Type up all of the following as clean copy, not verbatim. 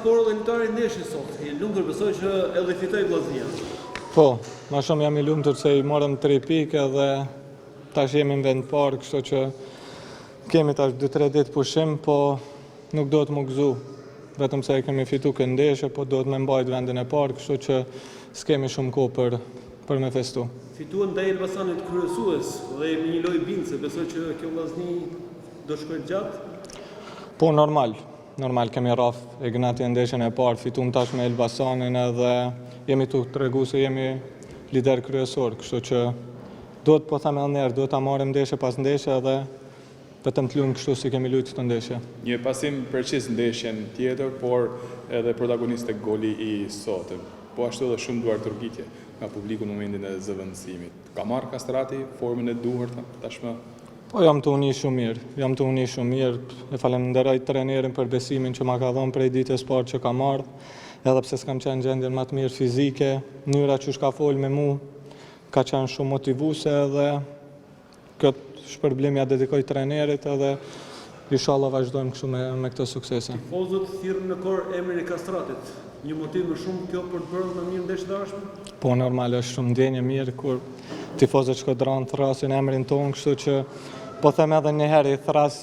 Por lojtari ndeshi sot, i lumtur besoj që edhe fitoi Vllaznia. Po, ma shumë jam i lumtur se i morëm 3 pikë dhe tash jemi në vend parë, kështu që kemi tash 2-3 ditë pushim, po nuk do të më gëzu. Vetëm se kemi fitu këndeshje, po do të me mbajt vendin e parë, kështu që s'kemi shumë kohë për me festu. Fituan ndaj Elbasanit kryesues dhe me një lojë bindëse, besoj që kjo Vllazni do shkojë gjatë. Po normal kemi rraf e gnati ndeshjen e parë, fitum tash me Elbasanin edhe jemi tu tregu se jemi lider kryesor, kështu që duhet po them edhe njerë, duhet ta marrim ndeshje pas ndeshje edhe vetëm të luajmë kështu si kemi luajtur këtë ndeshje. Një pasim përqis ndeshjen tjetër, por edhe protagonist e goli i sotëm. Po ashtu edhe shumë duar tërgjitje nga publiku në momentin e zëvendësimit. Ka marrë Kastrati formën e duhur tashmë? Po jam të uni shumë mirë, e falenderoj trenerin për besimin që ma ka dhënë prej ditës parë që ka marrë, edhe pse s'kam qenë gjendjen më të mirë fizike, mënyra që shka folë me mu ka qenë shumë motivuese edhe këtë shpërblim ja dedikoj trenerit edhe inshallah vazhdojmë kështu me këtë suksese. Tifozët thirrën në kor emrin e Kastratit. Një motiv më shumë kjo për të bërë më mirë ndeshje dashme? Po normal është shumë ndjenjë mirë kur tifozët Shkodran thrasin emrin tonë, kështu që po them edhe një herë i thras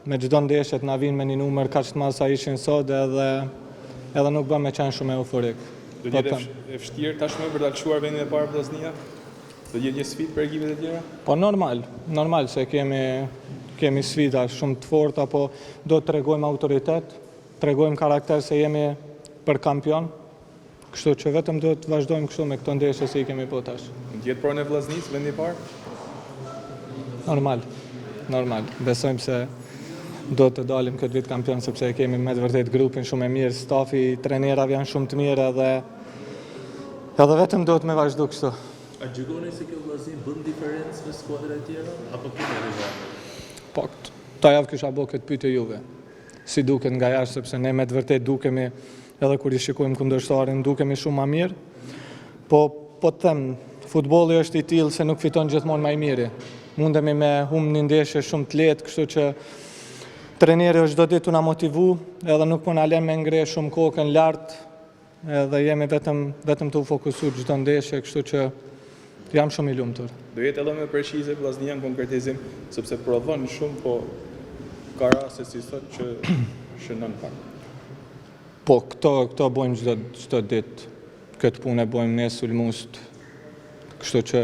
me çdo ndeshje të na vinë me një numër kaq të madh sa ishin sot edhe nuk bën me qenë shumë euforik. Do të jetë e vështirë tashmë për ta lëshuar vendin e parë Vllaznia? Do të jetë një sfidë për ekipet e tjera? Po normal se kemi sfida shumë të forta, po do të tregojmë autoritet, tregojmë karakter se jemi për kampion, kështu që vetëm do të vazhdojmë kështu me këto ndeshje se i kemi po tash. Në jetë pronë e Vllaznisë, vendi i parë? Normal. Besojmë se do të dalim këtë vit kampion, sepse kemi me të vërtet grupin shumë e mirë, stafi, trenerave janë shumë të mirë edhe vetëm do të me vazhdu kështu. A gjykoni se kjo Vllazni bën diferencë me skuadrat e tjera, apo kemi rival? Po, ta javë kisha bo këtë pyetje juve. Si duket nga jashtë, sepse ne me të vërtet dukemi, edhe kur i shikojmë kundërshtarin, dukemi shumë ma mirë, po të them, futbolli është i tillë se nuk fiton gjithmonë më i miri. Mundemi me humbë një ndeshje shumë të lehtë, kështu që treneri është çdo ditë tu na motivu, edhe nuk po na lën me ngre shumë kokën lart, edhe jemi vetëm të u fokusuar çdo ndeshje, kështu që jam shumë i lumtur. Do jetë edhe me përqize Vllaznia në konkretizim, sepse prodhon shumë, po ka raste si sot që shënon pak. Po, këto bojmë çdo ditë, këtë punë e bojmë ne sulmust, kështu që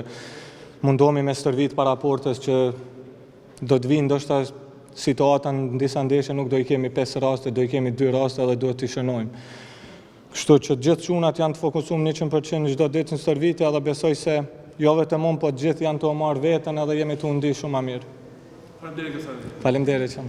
mundohemi me stërvit para portës që do të vinë ndoshta situata në disa ndeshje nuk do i kemi 5 raste, do i kemi 2 raste dhe do t'i shënojmë. Kështu që gjithë çunat janë të fokusuar 100% çdo ditë në stërvitje dhe besoj se jo vetëm unë, po të gjithë janë të marrë veten edhe jemi të undi shumë më mirë. Faleminderit. Faleminderit.